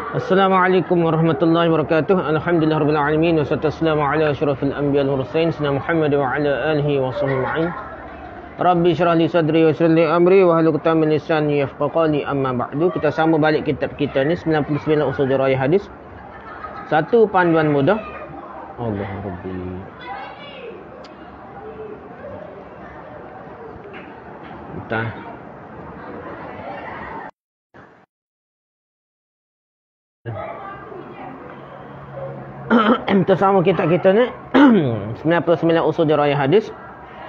Assalamualaikum warahmatullahi wabarakatuh. Alhamdulillahirabbil alamin wassalatu wassalamu ala asyrafil anbiya'i wal mursalin sayyidina Muhammad wa ala alihi wa sahbihi ajma'in. Rabbi shrah li sadri wa yassir li amri wa hlul 'uqdatam min lisani yafqahu qawli. Amma ba'du, kita sambung balik kitab kita ni 99 usul dirayah hadis. Satu panduan mudah. Allah Rabbi. Entah. Bersama kita ni 99 usul dirayah hadis.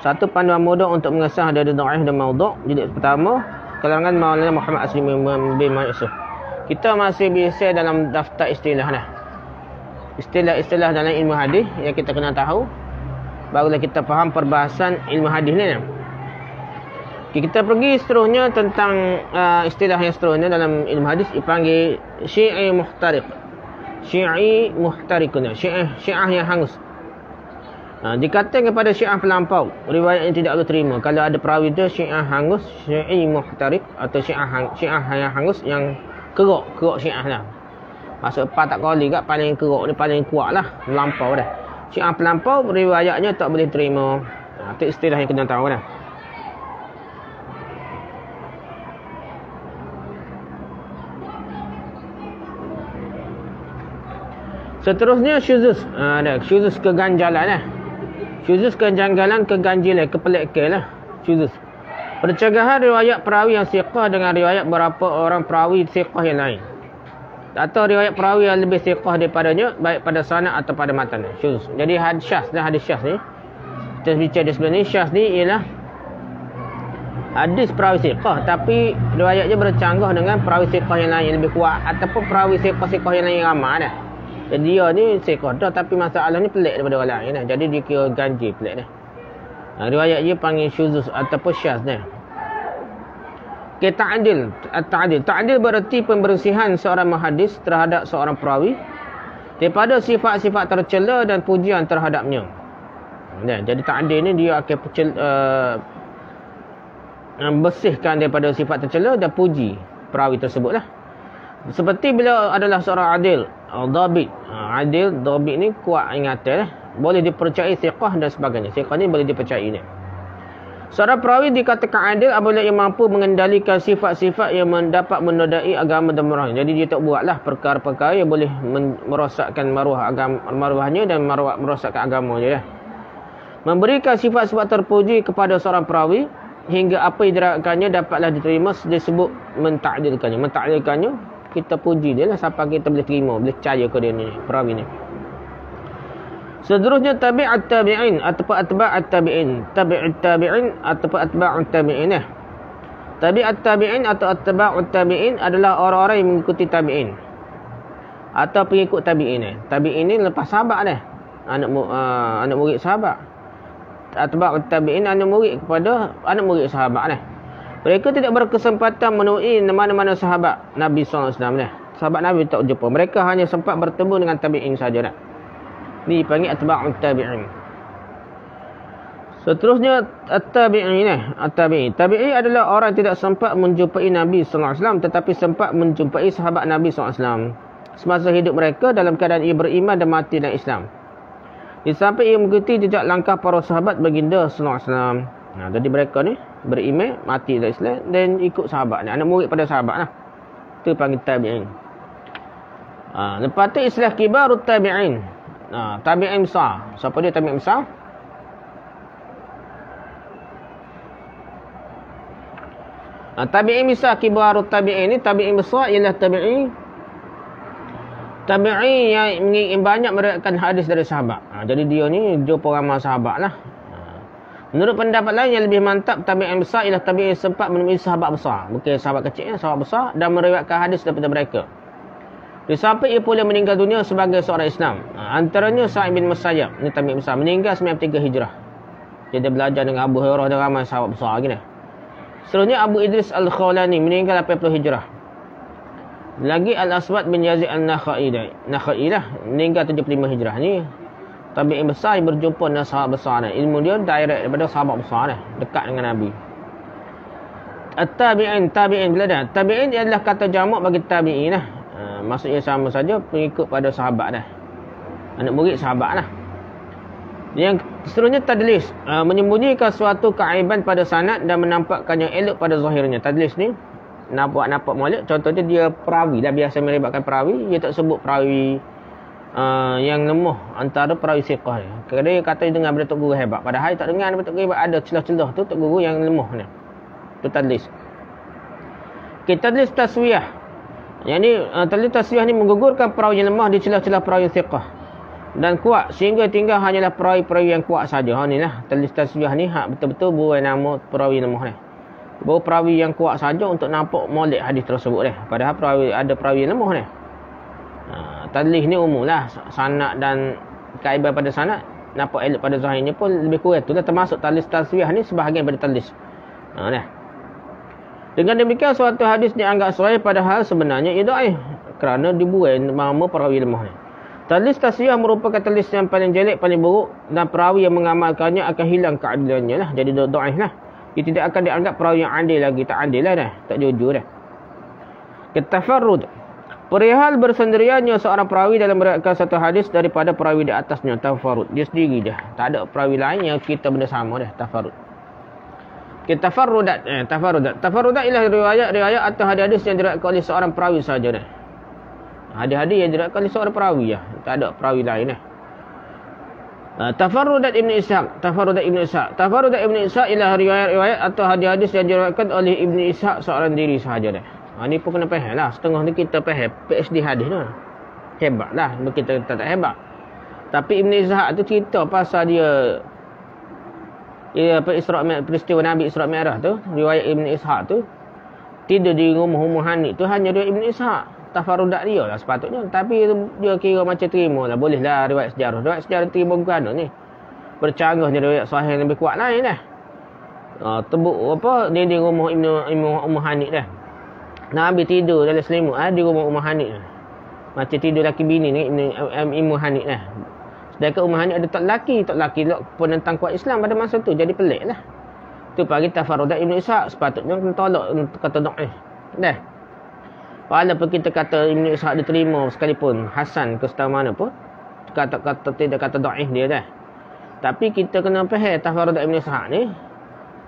Satu panduan mudah untuk mengesah dari dhaif dan maudhu'. Jilid pertama, kalangan Maulana Muhammad Asli bin Yusuf. Kita masih biasa dalam daftar istilah dah. Istilah-istilah dalam ilmu hadis yang kita kena tahu, barulah kita faham perbahasan ilmu hadis ni. Kita pergi seterusnya tentang istilah yang seterusnya dalam ilmu hadis dipanggil syi'i muhtariq. Syi'i muhtariqun, syiah yang hangus. Dikatakan kepada syiah pelampau, riwayat yang tidak boleh terima. Kalau ada perawi tu syiah hangus, syi'i muhtariq atau syiah yang hangus yang kerok syiah lah. Maksud tak kali kat paling kerok ni paling kuat lah, melampau dah. Syiah pelampau riwayatnya tak boleh terima. Itu istilah yang kena tahu dah. Seterusnya syuzuz. Syuzuz keganjalan lah. Syuzuz kejanggalan, keganjilan, kepelikan lah. Syuzuz. Percagahan riwayat perawi yang siqah dengan riwayat beberapa orang perawi siqah yang lain. Atau riwayat perawi yang lebih siqah daripadanya, baik pada sanad atau pada matan. Syuzuz. Jadi hadis syaz ni. Kita bicara di sebelah ni, syaz ni ialah hadis perawi siqah tapi riwayatnya bercanggah dengan perawi siqah yang lain yang lebih kuat, ataupun perawi siqah yang lain yang ramai dah. Jadi dia ni siqah dah tapi masalah ni pelik daripada orang lain dah. Jadi dia kira ganjil pelik dah. Riwayat dia panggil syuzuz ataupun syaz dah. Okay, ta'dil. Ta'dil bererti pembersihan seorang muhaddis terhadap seorang perawi daripada sifat-sifat tercela dan pujian terhadapnya. Jadi ta'dil ni dia akan bersihkan daripada sifat tercela dan puji perawi tersebut lah. Seperti bila adalah seorang adil, dhabit. Dhabit ni kuat ingatan lah. Boleh dipercayai, siqah dan sebagainya. Siqah ni boleh dipercayai ni. Seorang perawi dikatakan adil apabila ia mampu mengendalikan sifat-sifat yang dapat menodai agama dan maruah. Jadi dia tak buatlah perkara-perkara yang boleh merosakkan maruahnya dan merosakkan agama dia. Memberikan sifat-sifat terpuji kepada seorang perawi hingga apa yang dirakannya dapatlah diterima, disebut mentakdirkannya. Mentakdirkannya, kita puji dia lah sampai kita boleh terima, boleh percaya ke dia ni, perawi ni. Seterusnya tabi'at tabi'in ataupun atba'at tabi'in. Tabi'at tabi'in ataupun atba'ut tabi'in. Tabi'at tabi'in atau atba'ut tabi'in adalah orang-orang yang mengikuti tabi'in atau pengikut tabi'in. Tabi'in ni lepas sahabat dah. Anak murid sahabat. Atba'ut tabi'in anak murid kepada anak murid sahabat dah. Mereka tidak berkesempatan menemui mana-mana sahabat Nabi SAW dah. Sahabat Nabi tak jumpa. Mereka hanya sempat bertemu dengan tabi'in saja dah. Ni dipanggil atba'ut tabi'in. Seterusnya at-tabi'in. Tabi'i adalah orang yang tidak sempat menjumpai Nabi SAW tetapi sempat menjumpai sahabat Nabi SAW semasa hidup mereka dalam keadaan ia beriman dan mati dalam Islam. Sampai ia mengikuti jejak langkah para sahabat baginda SAW. Jadi mereka ni beriman, mati dalam Islam dan ikut sahabat ni. Anak murid pada sahabat lah. Itu panggil tabi'in. Lepas tu istilah kibarut tabi'in. Tabi'in besar. Siapa dia tabi'in besar? Tabi'in besar, kibarut tabi'in ni, tabi'in besar ialah tabi'in yang banyak meriwayatkan hadis dari sahabat. Jadi dia ni jumpa ramai sahabat lah. Menurut pendapat lain yang lebih mantap, tabi'in besar ialah tabi'in sempat menemui sahabat besar. Bukan sahabat kecil, sahabat besar, dan meriwayatkan hadis daripada mereka. Sampai ia pula meninggal dunia sebagai seorang Islam. Antaranya Sa'id bin Musayyab, ini tabi'in besar, meninggal 93 Hijrah. Dia belajar dengan Abu Hurairah dan ramai sahabat besar lagi ni. Seterusnya Abu Idris Al-Khawlani, meninggal 80 Hijrah. Lagi Al-Aswad bin Yazid Al-Nakhai lah, meninggal 75 Hijrah. Ni tabi'in besar yang berjumpa dengan sahabat besar ni. Ilmu dia direct daripada sahabat besar ni, dekat dengan Nabi. At-tabi'in, tabi'in bila dah. Tabi'in adalah kata jamak bagi tabi'in lah. Maksudnya sama saja, pengikut pada sahabat dah. Anak murid sahabat lah. Yang seterusnya tadlis, menyembunyikan suatu keaiban pada sanad dan menampakkan yang elok pada zahirnya. Tadlis ni nampak molek. Contohnya dia perawi lah, biasa melibatkan perawi. Dia tak sebut perawi yang lemah antara perawi siqah ni. Kadang dia kata dia dengar benda Tok Guru hebat, padahal tak dengar benda Tok Guru hebat. Ada celah-celah tu Tok Guru yang lemah ni. Itu tadlis. Tadlis taswiyah. Yang ni tadlis taswiyah ni menggugurkan perawi yang lemah di celah-celah perawi siqah dan kuat sehingga tinggal hanyalah perawi-perawi yang kuat saja. Ni lah tadlis taswiyah ni hak betul-betul buai nama perawi lemah ni. Baru perawi yang kuat saja untuk nampak molek hadis tersebut ni. Padahal ada perawi yang lemah ni. Tadlis ni umum lah. Sanad dan kaiban pada sanad, nampak elok pada zahirnya pun lebih kurang. Itulah termasuk tadlis taswiyah ni sebahagian pada tadlis. Dengan demikian suatu hadis dianggap sahih padahal sebenarnya ia dhaif kerana dibuai nama perawi lemah ni. Tadlis taswiyah merupakan tadlis yang paling jelek, paling buruk, dan perawi yang mengamalkannya akan hilang keadilannya lah. Jadi dhaif lah. Dia tidak akan dianggap perawi yang adil lagi. Tak adil lah dah. Tak jujur dah. Ketafarrud, perihal bersendiriannya seorang perawi dalam meriwayatkan satu hadis daripada perawi di atasnya. Tafarrud, dia sendiri dah. Tak ada perawi lain yang kita benda sama dah. Tafarrud. Tafarrudat. Tafarrudat ialah riwayat atau hadis yang diriwayatkan oleh seorang perawi saja dah. Hadis-hadis yang diriwayatkan oleh seorang perawi lah. Tak ada perawi lain dah. Tafarrudat Ibn Ishaq. Tafarrudat Ibn Ishaq ialah riwayat atau hadis yang diriwayatkan oleh Ibn Ishaq seorang diri sahaja dah. Ni pun kena faham lah. Setengah ni kita faham PhD hadis tu. Hebat lah. Kita tak hebat. Tapi Ibn Ishaq tu cerita pasal dia peristiwa Nabi Isra' Mi'raj tu, riwayat Ibn Ishaq tu, tidur di rumah Ummu Hani tu hanya riwayat Ibn Ishaq. Tafarrudat dia lah sepatutnya. Tapi dia kira macam terima lah. Boleh lah riwayat sejarah. Riwayat sejarah terima bukan ni. Bercanggah ni riwayat sahih yang lebih kuat lain dah. Tebuk apa, dia di rumah Ummu Hani dah. Nabi tidur dalam selimut di rumah Ummu Hani dah. Macam tidur laki bini ni Ummu Hani dah. Sedangkan Ummu Hani ada tak laki penentang kuat Islam pada masa tu. Jadi pelik lah. Tu pagi tafarrudat Ibn Ishaq. Sepatutnya tolak kata dhaif. Dah. Walaupun kita kata Ibn Ishaq diterima sekalipun, Hasan ke setara mana pun, kata tidak kata dhaif dia dah. Tapi kita kena faham tafarrudat Ibn Ishaq ni,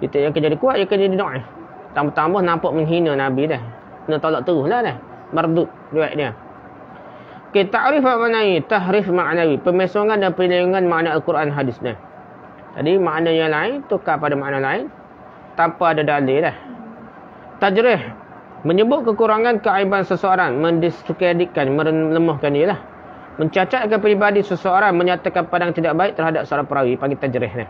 kita yang jadi kuat, yang jadi dhaif. Tambah-tambah nampak menghina Nabi dah. Kena tolak terus lah dah. Mardud riwayat dia. Ta'rif maknawi, tahrif maknawi, pemesoangan dan penyelewengan makna Al-Quran hadis dah. Jadi makna yang lain tukar pada makna lain tanpa ada dalil dah. Tajrih, menyebut kekurangan keaiban seseorang, mendiskreditkan, melemahkan dia lah. Mencacatkan peribadi seseorang, menyatakan pandang tidak baik terhadap seorang perawi, panggil tajrih dah.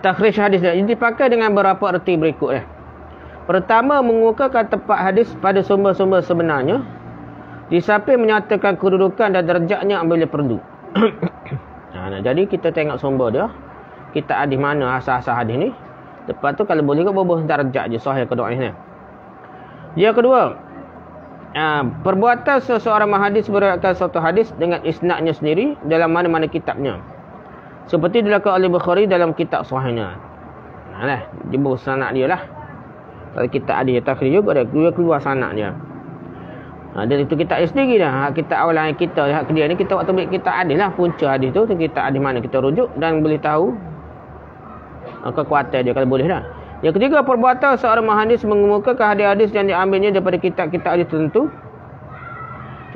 Takhrish hadis dah. Ini dipakai dengan beberapa erti berikut dah. Pertama, mengukuhkan tempat hadis pada sumber-sumber sebenarnya. Di samping menyatakan kedudukan dan derajatnya apabila perlu. Jadi kita tengok sumber dia. Kita hadis mana asal-asal hadis ni. Lepas tu kalau boleh ke berubah darjat je sahih ke dhaif ni. Yang kedua, perbuatan seseorang mahadis meriwayatkan satu hadis dengan isnadnya sendiri dalam mana-mana kitabnya. Seperti dilakukan oleh Bukhari dalam kitab sahihnya. Dia bawa sanad dia lah. Kalau kita ada takhrij juga dia keluar sanad dia. Dan itu kita ada sendiri dah. Kita awalan kita hak dia ni kita waktu kita ada lah punca hadis tu kita ada mana kita rujuk dan boleh tahu kekuatan dia kalau boleh dah. Yang ketiga, perbuatan seorang muhaddis mengemukakan hadis-hadis yang diambilnya daripada kitab-kitab hadis tertentu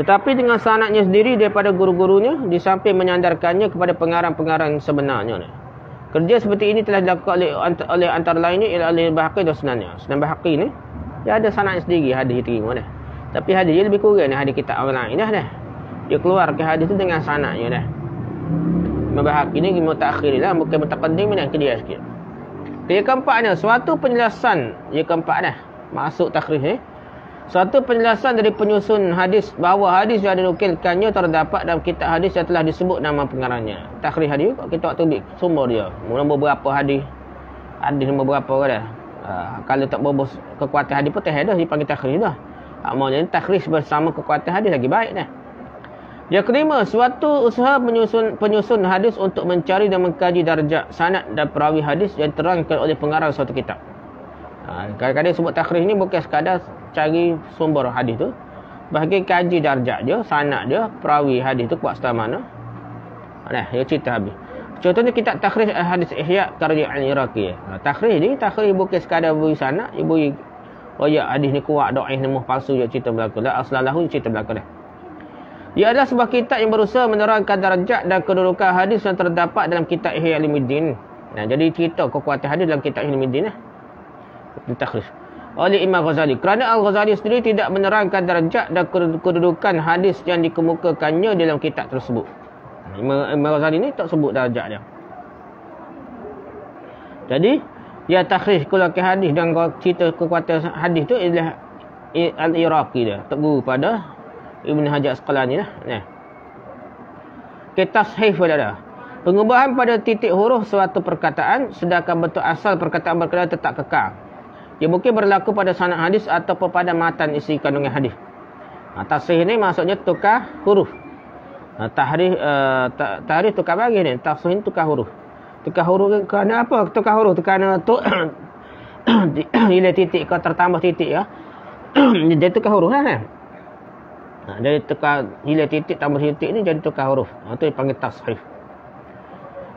tetapi dengan sanadnya sendiri daripada guru-gurunya di samping menyandarkannya kepada pengarang-pengarang sebenarnya. Kerja seperti ini telah dilakukan oleh antara lainnya ialah oleh Bahaqi dan Sunannya. Sunan Bahaqi ni dia ada sanad sendiri hadis diterima dah. Tapi hadis dia lebih kurang hadis kitab awal lain dah. Dia keluarkan hadis tu dengan sanadnya dah. Imam Bahaqi ni mutakhir lah, bukan mutaqaddim ni dia sikit. Yang keempatnya, suatu penjelasan yang keempat dah. Masuk takhrij ni. Suatu penjelasan dari penyusun hadis bahawa hadis yang dinukilkannya terdapat dalam kitab hadis yang telah disebut nama pengarangnya. Takhrij hadis kita waktu ambil sumber dia. Nombor berapa hadis? Hadis nombor berapa ke dah? Kalau tak berbos kekuatan hadis pun tak ada dipanggil takhrij dah. Maksudnya takhrij bersama kekuatan hadis lagi baik dah. Yang kelima, suatu usaha penyusun hadis untuk mencari dan mengkaji darjat, sanad dan perawi hadis yang terangkan oleh pengarang suatu kitab. Kadang-kadang sebut takhrij ni bukan sekadar cari sumber hadis tu, bahagian kaji darjat dia, sanad dia, perawi hadis tu kuat setelah mana. Dia cerita habis. Contohnya kitab takhrij hadis Ihya karya al-Iraqi. Takhrij ni bukan sekadar beri sanad, dia beri hadis ni kuat, dhaif, lemah, palsu, dia cerita belaka. La aslalahu cerita belaka dah. Ia adalah sebuah kitab yang berusaha menerangkan darjat dan kedudukan hadis yang terdapat dalam kitab Ihya Ulumuddin. Jadi cerita kekuatan hadis dalam kitab Ihya Ulumuddin takhrij oleh Imam Ghazali. Kerana Al-Ghazali sendiri tidak menerangkan darjat dan kedudukan hadis yang dikemukakannya dalam kitab tersebut. Imam Ghazali ni tak sebut darjat dia. Jadi dia takhrij keluarkan hadis dan cerita kekuatan hadis tu ialah Al-Iraqi dia, tegur pada Ibn Hajar Asqalani lah. Tashif adalah pengubahan pada titik huruf suatu perkataan, sedangkan bentuk asal perkataan berkenaan tetap kekal. Ia mungkin berlaku pada sanad hadis ataupun pada matan isi kandungan hadis. Tashif ni maksudnya tukar huruf. Tahrif tukar bagi ni. Tashif ni tukar huruf. Tukar huruf kerana apa? Tukar huruf kerana tu bila titik kau tertambah titik ya. Dia tukar huruf lah kan. Dari tukar bila titik tambah titik ni jadi tukar huruf. Itu dipanggil tashif.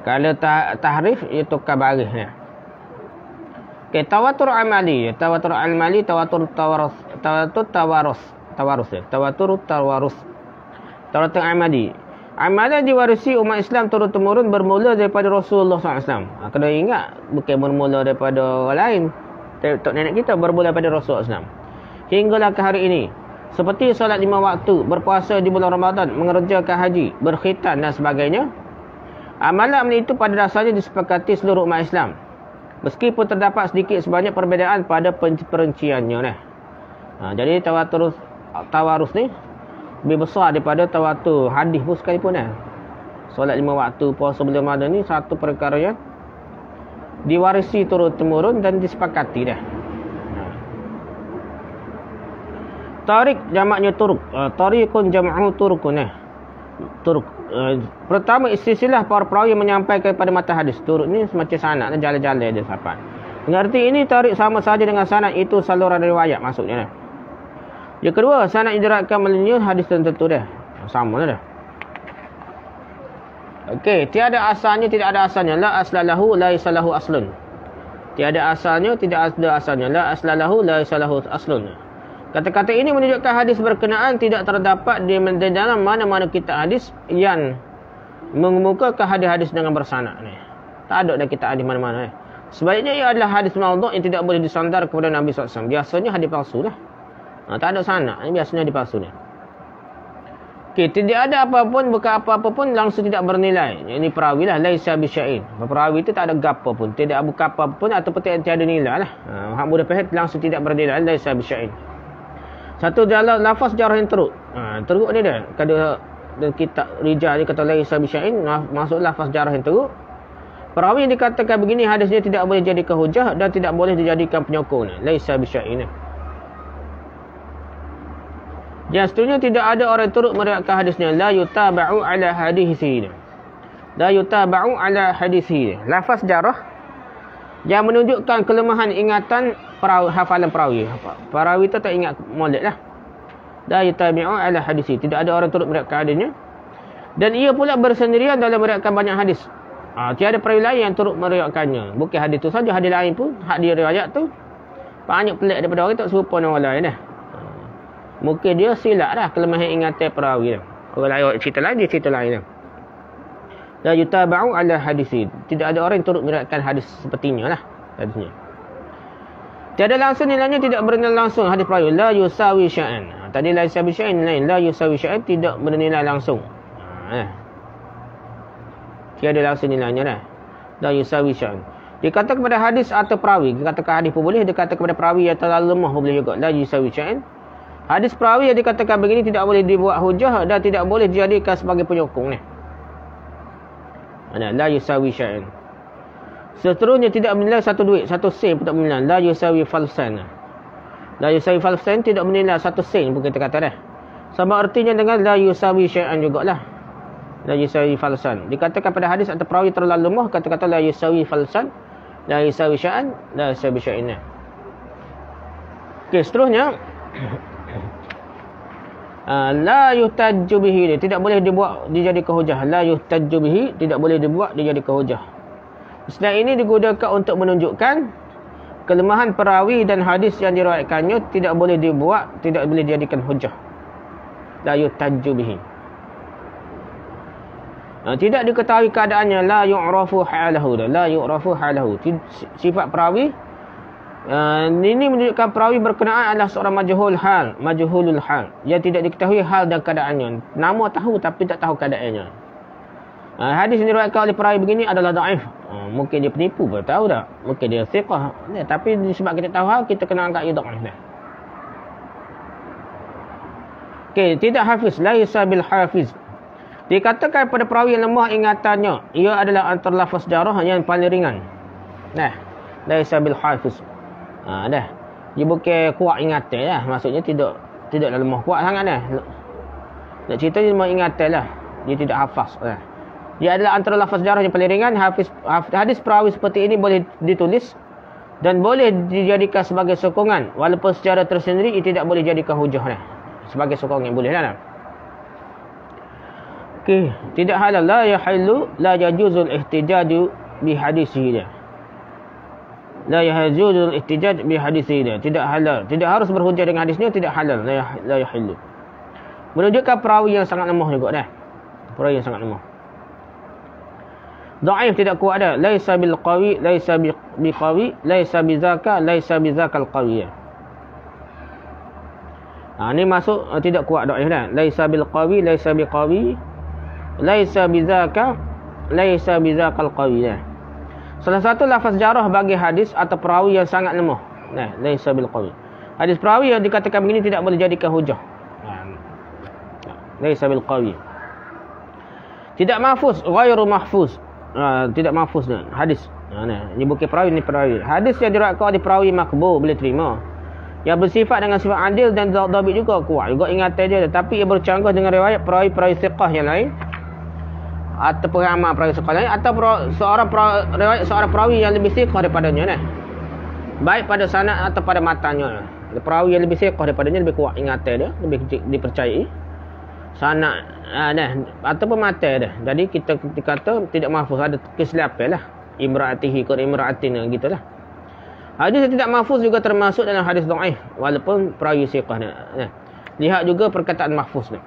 Kalau tahrif ia tukar baris ni. Tawatur amali, tawatur amali, tawatur tawarus, tawatur amali. Amalan diwarisi umat Islam turun-temurun bermula daripada Rasulullah SAW. Kena ingat bukan bermula daripada orang lain. Tok nenek kita bermula daripada Rasulullah SAW. Hinggalah ke hari ini. Seperti solat 5 waktu, berpuasa di bulan Ramadan, mengerjakan haji, berkhitan dan sebagainya. Amalan itu pada dasarnya disepakati seluruh umat Islam. Meskipun terdapat sedikit sebanyak perbezaan pada perinciannya. Jadi tawarus ni lebih besar daripada tawatur hadis pun sekalipun. Solat 5 waktu, puasa bulan Ramadan ni satu perkara yang diwarisi turun-temurun dan disepakati dah. Tarik jamaknya turuk. Tarikun jam'u turukun. Turuk. Pertama istilah para perawi menyampaikan kepada mata hadis. Turuk ni semacam sanad, jalan-jalan dia sampai. Mengerti ini tarik sama saja dengan sanad, itu saluran riwayat maksudnya. Yang kedua, sanad idrakan melalui hadis tertentu dah. Sama dah. Okey, tiada asalnya, tidak ada asalnya. La aslalahu, la isalahu aslun. Tiada asalnya, tidak ada asalnya. La aslalahu, la isalahu aslun. Kata-kata ini menunjukkan hadis berkenaan tidak terdapat di dalam mana-mana kitab hadis yang mengemukakan hadis-hadis dengan bersanad ni. Tak ada dalam kitab hadis mana-mana. Sebaliknya ia adalah hadis maudhu' yang tidak boleh disandar kepada Nabi SAW. Biasanya hadis palsu lah. Tak ada sanad. Ini biasanya hadis palsu ni. Okey, tidak ada apapun, bukan apa-apa pun langsung tidak bernilai. Ini perawi lah. Laisa bisya'in. Perawi itu tak ada gapo pun. Tidak bukan apa pun ataupun tiada nilai lah. Hak mudah faham langsung tidak bernilai. Laisa bisya'in. Satu dalam lafaz jarah yang teruk. Teruk ni dah. Kada kitab rijal ni kata laisa bisya'in, masuk lafaz jarah yang teruk. Perawi yang dikatakan begini hadisnya tidak boleh dijadikan hujah dan tidak boleh dijadikan penyokong. Laisa bisya'in. Yang seterusnya tidak ada orang turut meriwayatkan hadisnya. La yutaba'u ala hadisihi. La yutaba'u ala hadisihi. Lafaz jarah yang menunjukkan kelemahan ingatan hafalan perawi. Perawi itu tak ingat molek lah. La yutabi'u ala hadisi. Tidak ada orang turut meriwayatkan hadisnya. Dan ia pula bersendirian dalam meriwayatkan banyak hadis. Tiada perawi lain yang turut meriwayatkannya. Bukan hadis tu saja, hadis lain pun hak dia riwayat tu banyak pelik daripada orang, tak serupa dengan orang lain dah. Mungkin dia silap dah kelemahan ingatan perawi dah. Orang lain cerita lain, dia cerita lain dah. La yutaba'u ala hadisi. Tidak ada orang yang turut meriwayatkan hadis sepertinya lah hadisnya. Tiada langsung nilainya, tidak bernilai langsung hadis perawi. La yusawi sya'an. Tadi la yusawi sya'an lain. La yusawi sya'an tidak bernilai langsung. Tiada langsung nilainya dah. La yusawi sya'an. Dikata kepada hadis atau perawi. Dikatakan hadis pun boleh. Dikata kepada perawi yang terlalu lemah boleh juga. La yusawi sya'an. Hadis perawi yang dikatakan begini tidak boleh dibuat hujah dan tidak boleh dijadikan sebagai penyokong ni. La yusawi syai'an. Seterusnya tidak bernilai satu duit, satu sen pun tak bernilai. La yusawi falsan. La yusawi falsan tidak bernilai satu sen pun kita kata dah. Sama artinya dengan la yusawi syai'an jugalah. La yusawi falsan. Dikatakan pada hadis atau perawi terlalu lemah, kata-kata la yusawi falsan, la yusawi syai'an, la yusawi syai'in. Okey, seterusnya la yuhtajju bihi, tidak boleh dibuat dijadikan hujah. La yuhtajju bihi, tidak boleh dibuat dijadikan hujah. Istilah ini digunakan untuk menunjukkan kelemahan perawi dan hadis yang diriwayatkannya tidak boleh dibuat, tidak boleh dijadikan hujah. La yuhtajju bihi. Tidak diketahui keadaannya, la yu'rafu halahu. La yu'rafu halahu. Sifat perawi ini menunjukkan perawi berkenaan adalah seorang majhulul hal, yang tidak diketahui hal dan keadaannya. Nama tahu tapi tak tahu keadaannya. Hadis yang diriwayatkan oleh perawi begini adalah dhaif. Mungkin dia penipu, tahu tak? Mungkin dia thiqah. Tapi sebab kita tahu hal, kita kena angkat ia dhaif. Okey, tidak hafiz, laisa bil hafiz. Dikatakan pada perawi yang lemah ingatannya, ia adalah antara lafaz jarah yang paling ringan. Laisa bil hafiz. Dia bukan kuat ingatan lah. Maksudnya tidaklah lemah kuat sangat lah. Nak cerita dia lemah ingatan lah. Dia tidak hafaz lah. Dia adalah antara lafaz jarah yang paling ringan. Hadis perawi seperti ini boleh ditulis dan boleh dijadikan sebagai sokongan. Walaupun secara tersendiri ia tidak boleh jadikan hujah lah. Sebagai sokongan boleh lah. Okey, tidak halal, la yahillu, la yajuzul ihtijaju bi hadisihi dia. La yahjuzul ihtijaj bi hadisihi dia. Tidak halal, tidak harus berhujah dengan hadisnya, tidak halal, la yahillu. Menunjukkan perawi yang sangat lemah juga dah. Perawi yang sangat lemah. Dhaif, tidak kuat dah. Laisa bil qawi, laisa bi qawi, laisa bi zaka, laisa bi zakal qawi. Ni masuk tidak kuat dhaif dah. Laisa bil qawi, laisa bi qawi, laisa bi zaka, laisa bi zakal qawi. Salah satu lafaz jarah bagi hadis atau perawi yang sangat lemah. Laisa bil qawi. Hadis perawi yang dikatakan begini tidak boleh jadikan hujah. Laisa bil qawi. Tidak mahfuz, ghairu mahfuz. Tidak mahfuz hadis. Ini bukan perawi, ni perawi. Hadis yang diriwayatkan oleh perawi makbul boleh terima. Yang bersifat dengan sifat adil dan dhabit juga kuat. Juga ingatan dia, tapi ia bercanggah dengan riwayat perawi-perawi thiqah yang lain. Ataupun amal perawi thiqah lain, atau seorang perawi yang lebih thiqah daripadanya. Baik pada sanad atau pada matanya. Perawi yang lebih thiqah daripadanya, lebih kuat ingatan dia, lebih dipercayai. Sanad ataupun mata dia. Jadi kita kata tidak mahfuz, ada kesilapan lah. Imra'atihi qad imra'atin gitulah. Hadis yang tidak mahfuz juga termasuk dalam hadis dhaif walaupun perawi thiqah dia. Lihat juga perkataan mahfuz ni.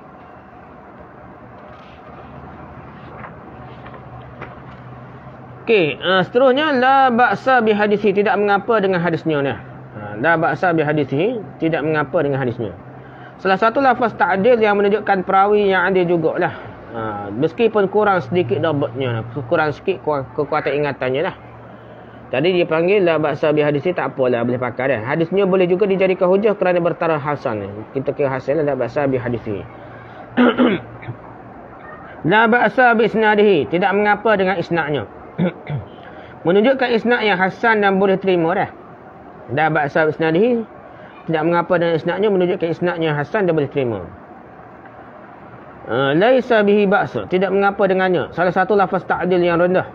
Okey, seterusnya la ba'sa bi hadisi, tidak mengapa dengan hadisnya ni. La ba'sa bi hadisi, tidak mengapa dengan hadisnya. Salah satu lafaz ta'dil yang menunjukkan perawi yang adil jugalah. Meskipun kurang sedikit dhabitnya, kurang sikit kekuatan ingatannya lah. Tadi dia panggil la ba'sa bi hadisi, tak apalah, boleh pakai dah. Hadisnya boleh juga dijadikan hujah kerana bertaraf hasan. Kita kira hasan la ba'sa bi hadisi. La ba'sa bi isnadihi, tidak mengapa dengan isnadnya. Menunjukkan isnad yang hasan dan boleh terima dah. La ba'sa bi isnadihi, tidak mengapa dengan isnadnya, menunjukkan isnadnya hasan dan boleh terima. Laisa bihi ba'sa, tidak mengapa dengannya. Salah satu lafaz ta'dil yang rendah.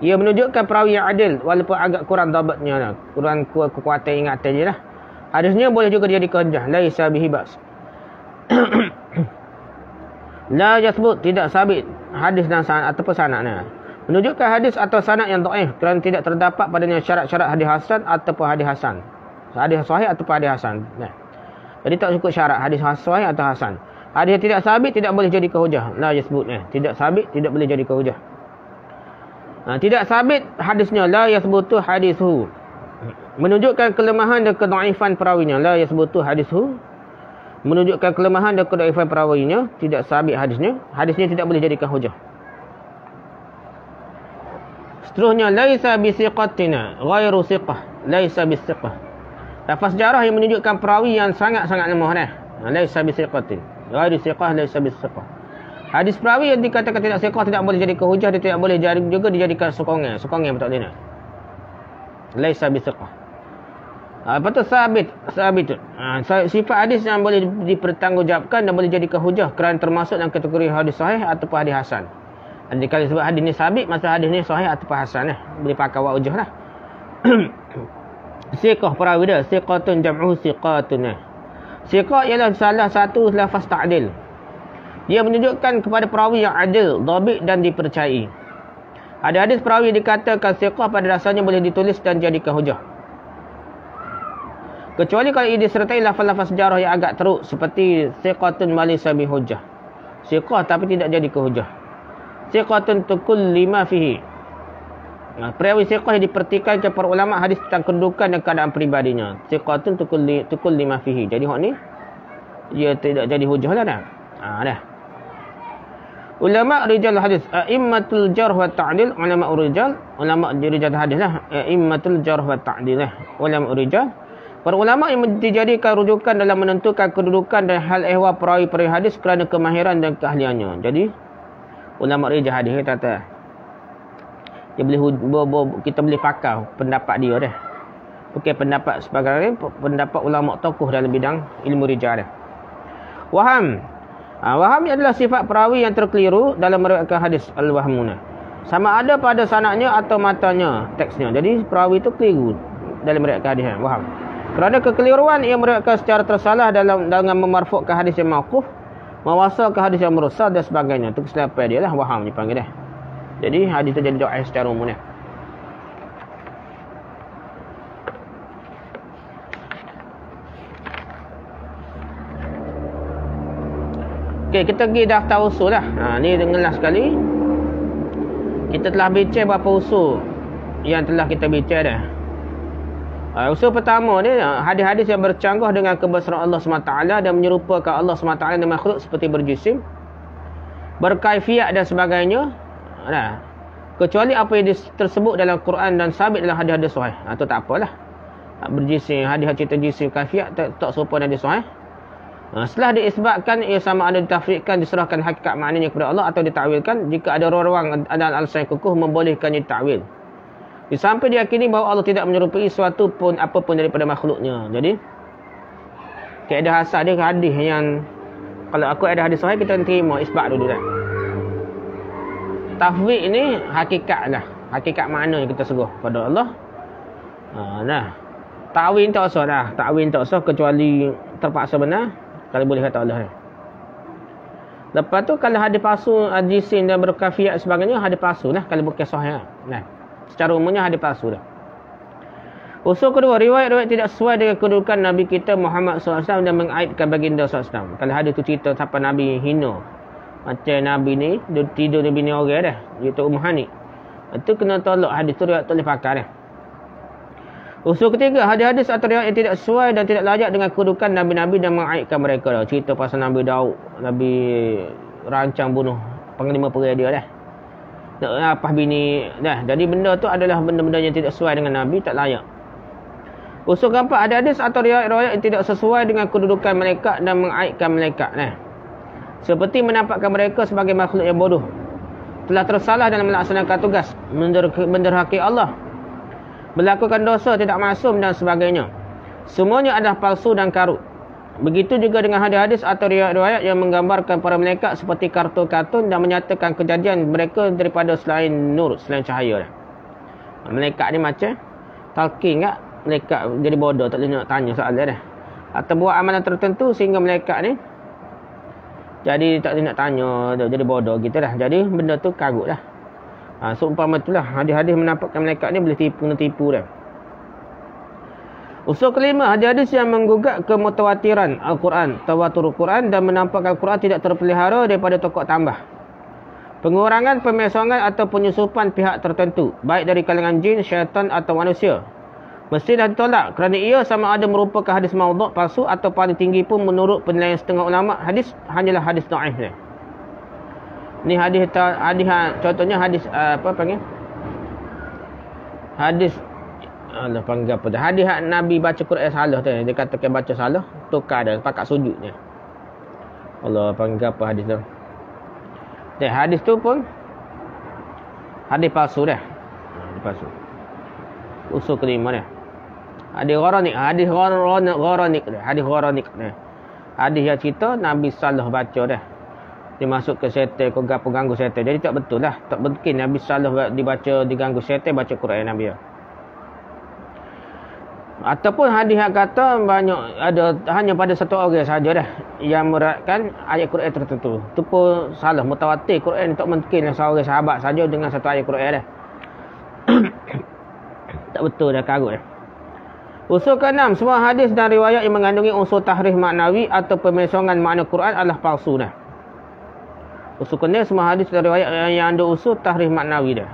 Ia menunjukkan perawi yang adil walaupun agak kurang dhabitnya lah. Kurang kekuatan ingatan je lah. Hadisnya boleh juga dijadikan hujah. Laisa bihi ba's. La yathbut, tidak sabit hadis dan sanad ataupun sanadnya. Menunjukkan hadis atau sanad yang dhaif kerana tidak terdapat padanya syarat-syarat hadis hasan ataupun hadis hasan. Hadis sahih ataupun hadis hasan. Jadi tak cukup syarat hadis sahih atau hasan. Hadis yang tidak sabit tidak boleh jadikan hujah. La yathbut. Tidak sabit tidak boleh jadikan hujah. Tidak sabit hadisnya, la yathbutu hadithu. Menunjukkan kelemahan dan kedhaifan perawinya. La yathbutu hadithu. Menunjukkan kelemahan dan kedhaifan perawinya, tidak sabit hadisnya. Hadisnya tidak boleh jadikan hujah. Seterusnya, laisa bisiqatina ghairu siqah. Laisa bisiqah. Lafaz jarah yang menunjukkan perawi yang sangat-sangat lemah dah. Laisa bisiqatin ghairu siqah, laisa bisiqah. Hadis perawi yang dikatakan tidak siqah tidak boleh jadikan hujah, dia tidak boleh juga dijadikan sokongan. Sokongan betul dia. Laisa bisiqah. Apa tu sabit? Sabit tu. Sifat hadis yang boleh dipertanggungjawabkan dan boleh jadikan hujah kerana termasuk dalam kategori hadis sahih ataupun hadis hasan. Jadi kalau sebut hadis ni sabit, maksud hadis ni sahih ataupun hasan boleh pakai wa hujah lah. Siqah perawi dia, siqatun jam'uhu siqatun. Siqah ialah salah satu lafaz ta'dil. Dia menunjukkan kepada perawi yang adil, dhabit dan dipercayai. Ada hadis perawi dikatakan siqah pada dasarnya boleh ditulis dan jadikan hujah. Kecuali kalau ia disertai lafaz-lafaz jarah yang agak teruk seperti siqatun malaysa bi hujjah. Siqah tapi tidak jadi ke hujjah. Siqatun tukul lima fihi. Perawi siqah yang dipertikaikan para ulama hadis tentang kedudukan dan keadaan peribadinya. Siqatun tukul lima fihi. Jadi hak ni dia tidak jadi hujjah lah dah. Dah. Ulama rijal hadis, a'immatul jarh wa ta'dil, ulama rijal, ulama rijal hadis lah, a'immatul jarh wa ta'dil lah, ulama rijal. Para ulama yang dijadikan rujukan dalam menentukan kedudukan dan hal ehwal perawi-perawi hadis kerana kemahiran dan keahliannya. Jadi ulama rijal hadis kata dia kita boleh pakai pendapat dia dah. Bukan pendapat sebagai lain, pendapat ulama tokoh dalam bidang ilmu rijal dah. Waham. Waham adalah sifat perawi yang terkeliru dalam meriwayatkan hadis al-wahmuna. Sama ada pada sanadnya atau matanya teksnya. Jadi perawi itu keliru dalam meriwayatkan hadis. Waham. Kerana kekeliruan ia meriwayatkan secara tersalah dengan memarfukkan hadis yang mauquf, mewasalkan hadis yang mursal dan sebagainya. Itu kesilapan dia lah, waham dipanggil dah. Jadi hadis itu jadi dhaif secara umumnya. Okey, kita pergi daftar usul lah. Ni dengarlah sekali. Kita telah bincang berapa usul yang telah kita bincang dah. Usul pertama ni, hadis-hadis yang bercanggah dengan kebesaran Allah SWT dan menyerupakan Allah SWT dengan makhluk seperti berjisim, berkaifiat dan sebagainya. Kecuali apa yang tersebut dalam Quran dan sabit dalam hadis-hadis sahih. Itu tak apalah. Berjisim, hadis-hadis cerita jisim, kaifiat tak serupa dengan hadis sahih. Setelah diisbatkan, ia sama ada ditafriqkan, diserahkan hakikat maknanya kepada Allah atau ditakwilkan. Jika ada ruang dan alasan yang kukuh membolehkannya ditakwil. Sampai diyakini bahawa Allah tidak menyerupai sesuatu pun apapun daripada makhluknya. Jadi kaedah asal dia hadis yang kalau aku ada hadis sahih kita terima isbat dulu dah. Tafwid ni hakikat lah. Hakikat makna yang kita seruh pada Allah. Ta'wil tak usah dah. Ta'wil tak usah kecuali terpaksa benar. Kalau boleh kata Allah. Lepas tu kalau hadis palsu, jisim dan berkafiat sebagainya, hadis palsu lah kalau bukan sahih. Secara umumnya hadis palsu dah. Usul kedua, riwayat-riwayat tidak sesuai dengan kedudukan Nabi kita Muhammad SAW dan mengaibkan baginda SAW. Kalau hadis tu cerita siapa Nabi hina. Macam Nabi ni, dia tidur di bini orang dah. Iaitu Hani. Itu kena tolak hadis tu, riwayat tu boleh pakai dah. Usul ketiga, hadis-hadis atau riwayat yang tidak sesuai dan tidak layak dengan kedudukan Nabi-Nabi dan mengaibkan mereka dah. Cerita pasal Nabi Daud, Nabi rancang bunuh panglima perang dia dah. Apa bini dah. Jadi benda tu adalah benda-benda yang tidak sesuai dengan Nabi, tak layak. Usul keempat, ada hadis atau riwayat yang tidak sesuai dengan kedudukan malaikat dan mengaibkan malaikat. Seperti menampakkan mereka sebagai makhluk yang bodoh, telah tersalah dalam melaksanakan tugas, menderhaki Allah, melakukan dosa, tidak maksum dan sebagainya. Semuanya adalah palsu dan karut. Begitu juga dengan hadis-hadis atau riwayat yang menggambarkan para malaikat seperti kartun-kartun dan menyatakan kejadian mereka daripada selain nur, selain cahaya. Malaikat ni macam talqin tak? Malaikat jadi bodoh, tak boleh nak tanya soalan dah. Atau buat amalan tertentu sehingga malaikat ni jadi tak boleh nak tanya, jadi bodoh gitu dah. Jadi benda tu karut lah. Seumpama itulah hadis-hadis menampakkan malaikat ni boleh tipu dah. Usul kelima, hadis yang menggugat kemutawatiran Al-Quran, tawatur Al-Quran dan menampakkan Al-Quran tidak terpelihara daripada tokoh tambah. Pengurangan, pemesongan atau penyusupan pihak tertentu, baik dari kalangan jin, syaitan atau manusia, mestilah ditolak kerana ia sama ada merupakan hadis maudhu' palsu atau paling tinggi pun menurut penilaian setengah ulama, hadis hanyalah hadis dhaif. Ni hadis contohnya hadis hadis Allah panggil apa dah. Hadis Nabi baca Quran salah tu. Dia katakan baca salah, tukar dah pakat sujudnya. Allah panggil apa hadis tu. Hadis tu pun hadis palsu dah. Hadis palsu. Usul kelima dah. Hadis Gharanik. Hadis Gharanik dia. Hadis Gharanik dia. Hadis yang cerita Nabi Saleh baca dah. Dia masuk ke setan, kau gapo ganggu setan. Jadi tak betul lah. Tak mungkin Nabi Saleh dibaca diganggu setan baca Quran Nabi. Ataupun hadis yang kata banyak ada hanya pada satu orang saja dah yang meratkan ayat Quran tertentu. Tu pun salah, mutawatir Quran tak mungkin seorang sahabat saja dengan satu ayat Quran dah. Tak betul dah, karut dah. Usul ke-6, semua hadis dan riwayat yang mengandungi unsur tahrif maknawi atau pemesongan makna Quran adalah palsu dah. Usul ke-6, semua hadis dan riwayat yang ada unsur tahrif maknawi dah.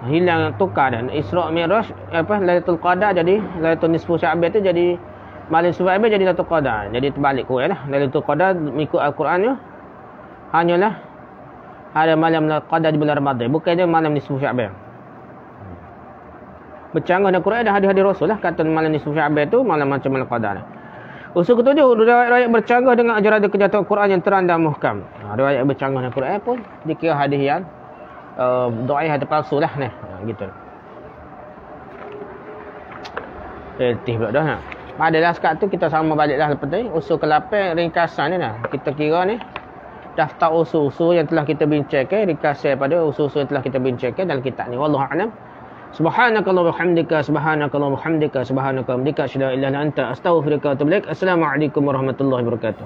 Hilang, tukar dah. Isra' Mi'raj Lailatul Qadar jadi Lailatul Nisfu Sya'ban tu jadi malam Sya'ban jadi Lailatul Qadar. Jadi terbalik Quran lah. Lailatul Qadar mengikut Al-Quran tu hanyalah ada malam Qadar di bulan Ramadan, bukannya malam Nisfu Sya'ban. Bercanggah dengan Quran dan hadis-hadis Rasul lah kata malam Nisfu Sya'ban tu malam macam malam Qadar. Usul ke-7, riwayat bercanggah dengan ajaran kenyataan Quran yang terang dan muhkam. Riwayat bercanggah dengan Quran pun dikira hadis yang doai ada palsu lah ni. Gitu. Letih pula dah. Adalah sekat tu kita sama baliklah lepas tadi. Usul ke-8 ringkasan ni lah. Kita kira ni daftar usul-usul yang telah kita bincangkan, ringkasan pada usul-usul yang telah kita bincangkan dalam kitab ni. Wallahu a'lam. Subhanakallahumma hamdika subhanakallahumma hamdika subhanakallahumma hamdika asyhadu an la ilaha illa anta astaghfiruka wa atubu ilaik. Assalamualaikum warahmatullahi wabarakatuh.